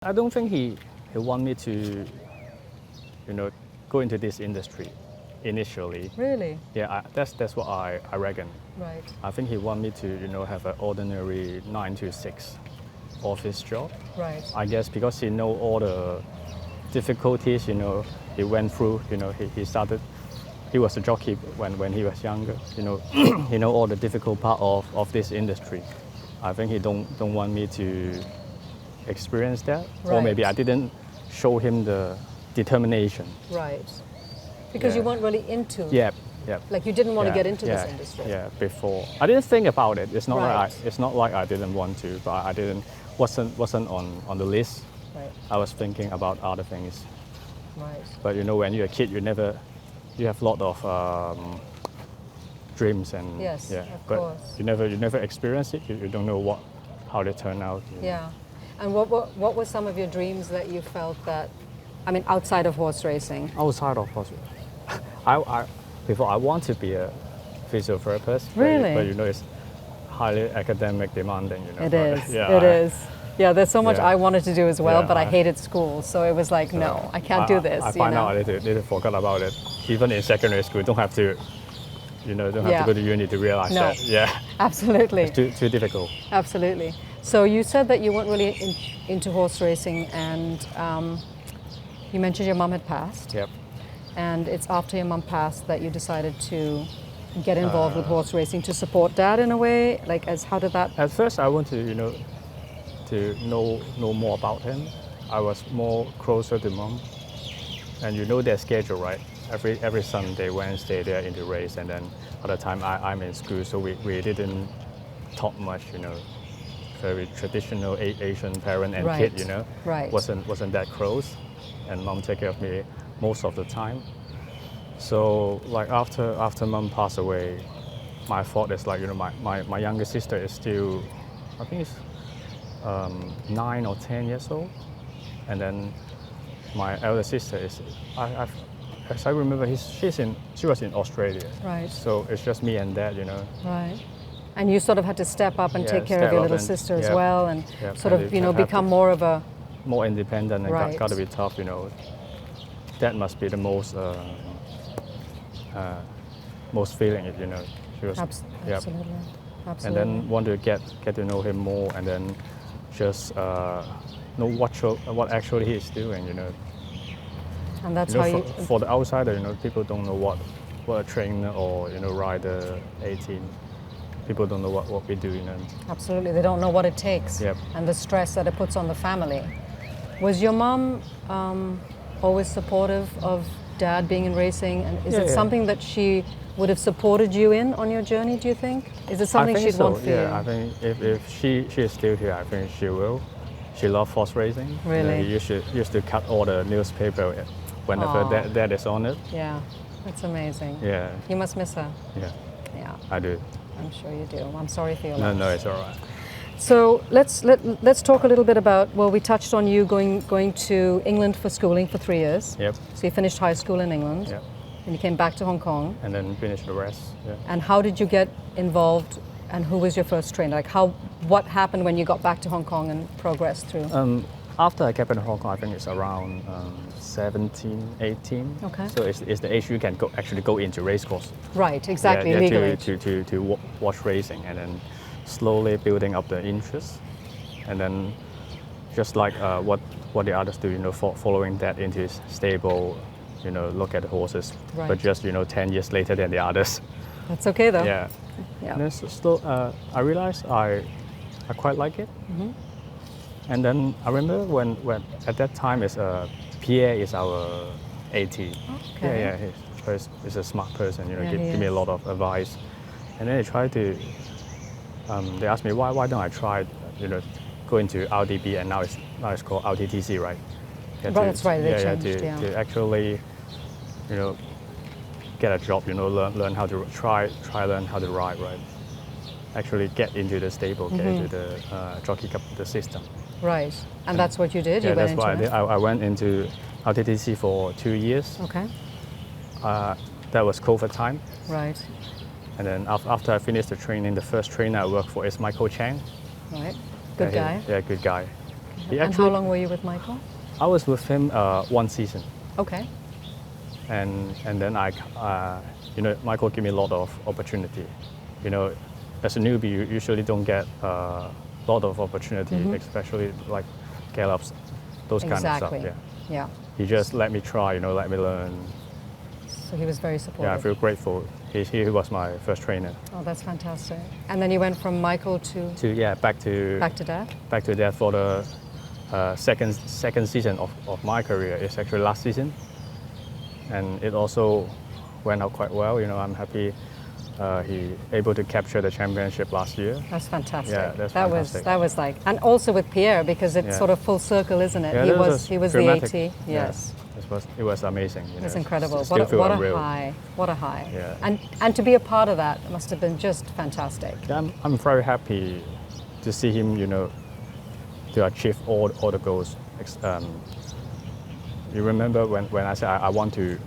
I don't think he want me to, go into this industry initially. Really? Yeah, that's what I reckon. Right. I think he want me to, have an ordinary 9 to 6 office job. Right. I guess because he know all the difficulties, he went through, he was a jockey when he was younger, he know all the difficult part of this industry. I think he don't want me to experience that, or maybe I didn't show him the determination. Right. Because you weren't really into. Yeah. Like you didn't want to get into this industry. Yeah, before I didn't think about it. It's not Right. like I didn't want to, but I wasn't on the list. Right. I was thinking about other things. Right. But when you're a kid, you have a lot of dreams and Yes, of but course. you never experience it. You don't know how they turn out. Yeah. And what were some of your dreams that you felt that, I mean, outside of horse racing? Outside of course, before I want to be a physiotherapist. Really? But it's highly academic demanding. It but, is. yeah, It is. Yeah, there's so much Yeah. I wanted to do as well, Yeah, but I hated school, so it was like, no, I can't do this. I find out I need to forget about it. Even in secondary school, don't have to, to go to uni to realize No. that. Yeah, Absolutely. it's too difficult. Absolutely. So you said that you weren't really into horse racing, and you mentioned your mum had passed. Yep. And it's after your mum passed that you decided to get involved with horse racing to support dad in a way. Like, how did that? At first, I want to, to know more about him. I was more closer to mom, and their schedule, right? Every Sunday, Wednesday, they're into race, and then other time I'm in school, so we didn't talk much, Very traditional Asian parent and Right. kid, Right. wasn't that close, and mom take care of me most of the time. So like after mom passed away, my thought is like my younger sister is still, I think it's 9 or 10 years old, and then my elder sister is as I remember she was in Australia. Right. So it's just me and dad, Right. And you sort of had to step up and Yeah, take care of step your up little and- sister as yep. well, and Yep, sort and of you have to- become more of a. More independent and Right. got to be tough, That must be the most most feeling it, She was, yep. Absolutely. And Absolutely. then want to get to know him more, and then just know what actually he is doing, And that's how you. For the outsider, people don't know what a trainer or rider 18. People don't know what we do, Absolutely, they don't know what it takes Yep. and the stress that it puts on the family. Was your mom always supportive of dad being in racing, and is it Yeah. something that she would have supported you in on your journey, do you think? Is it something I think she'd so. want for Yeah, you? I think if she is still here, I think she will. She loves horse racing. Really? You used to cut all the newspaper whenever Aw. that is on it. Yeah, that's amazing. Yeah, You must miss her. yeah, Yeah, I do. I'm sure you do. I'm sorry for your No, loss. no, it's all right. So let's talk a little bit about, well, we touched on you going to England for schooling for 3 years. Yep, So you finished high school in England, yep. and you came back to Hong Kong. And then finish the rest. Yeah. And how did you get involved, and who was your first trainer? Like what happened when you got back to Hong Kong and progressed through? After I came back to Hong Kong, I think it's around 17, 18. Okay. So it's the age you can actually go into race course. Right, exactly, Yeah, legal age. to watch racing, and then slowly building up the interest, and then just like what the others do, following that into his stable, look at the horses, Right. but just 10 years later than the others. That's okay though. Yeah. Yeah. And then I realized I quite like it. Mm-hmm. And then I remember when at that time Pierre is our AT. Okay. Yeah, he's a smart person. Yeah, give he me a is. lot of advice. And then they tried to. They asked me why don't I try go into RDB, and now it's called RTTC, right? Yeah, Right, that's right, they changed, to actually get a job, learn how to learn how to ride, right? Actually get into the stable, get into the jockey cup, the system. Right, and that's what you did. Yeah, You went that's why I into did. I went into RTTC for 2 years. Okay. That was COVID time. Right. And then after I finished the training, the first trainer I worked for is Michael Chang. Right. Good guy. Yeah, good guy. He And how long were you with Michael? I was with him 1 season, Okay. and then Michael gave me a lot of opportunity. You know, as a newbie, you usually don't get a lot of opportunity, especially like Caleb's, those kind of Exactly. stuff. Yeah. Yeah. He just let me try, let me learn. So he was very supportive. Yeah, I feel grateful. He was my first trainer. Oh, that's fantastic. And then you went from Michael to Back to Dad? Back to that for the second season of my career. It's actually last season, and it also went out quite well. I'm happy he able to capture the championship last year. That's fantastic. Yeah, that's that fantastic. That was like, and also with Pierre, because it's Yeah. sort of full circle, isn't it? Yeah, he was the dramatic. AT. Yes. Yeah, it was amazing. It's incredible. Still feel What a unreal. high. What a high. Yeah. And to be a part of that must have been just fantastic. Yeah, I'm very happy to see him, to achieve all the goals. You remember when I said I want to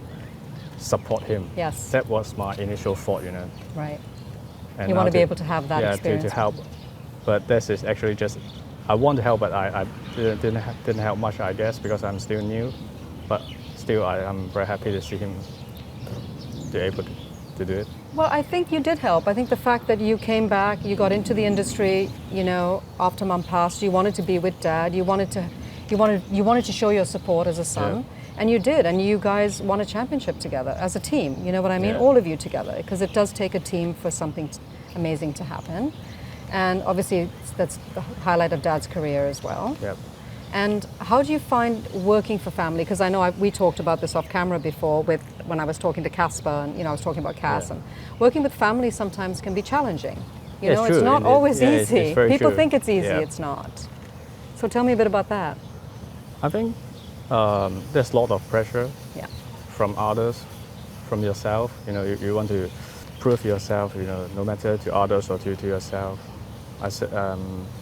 support him? Yes. That was my initial thought, Right. And You want now to be able to have that experience. to help. But this is actually just, I want to help, but I didn't help much, I guess, because I'm still new. But still, I'm very happy to see him be able to do it. Well, I think you did help. I think the fact that you came back, you got into the industry, after Mum passed, you wanted to be with Dad, you wanted to show your support as a son. Yeah. And you did, and you guys won a championship together as a team. You know what I mean? Yeah. All of you together, because it does take a team for something amazing to happen. And obviously, that's the highlight of Dad's career as well. Yep. And how do you find working for family? Because I know we talked about this off camera before when I was talking to Casper, and I was talking about Cass. Yeah. And working with family sometimes can be challenging. Yeah, it's it's true. not always easy. It's very People true. think it's easy. Yeah. It's not. So tell me a bit about that. I think there's a lot of pressure Yeah. from others, from yourself. You want to prove yourself, no matter to others or to yourself.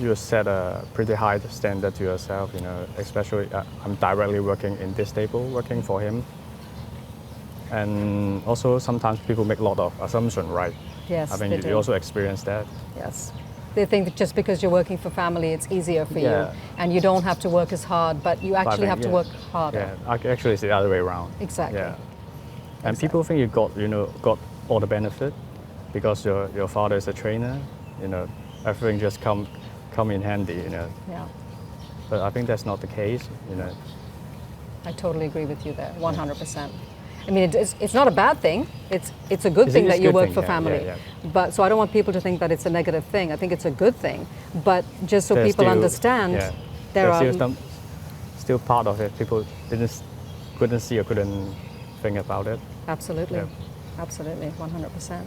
You set a pretty high standard to yourself, especially I'm directly working in this table, working for him. And also sometimes people make a lot of assumptions, right? Yes, I mean, they do. you also experience that. Yes. They think that just because you're working for family, it's easier for Yeah. you, and you don't have to work as hard, but you actually have to work harder. Yeah, actually it's the other way around. Exactly. Yeah. And people think you got all the benefit because your father is a trainer, everything just come in handy, Yeah. But I think that's not the case, I totally agree with you there, 100%. I mean, it's not a bad thing. It's a good thing that you work for family. Yeah. But so I don't want people to think that it's a negative thing. I think it's a good thing. But just so There's people still- understand, yeah. there There's are still part of it. People couldn't see or couldn't think about it. absolutely, Yeah. absolutely, 100%.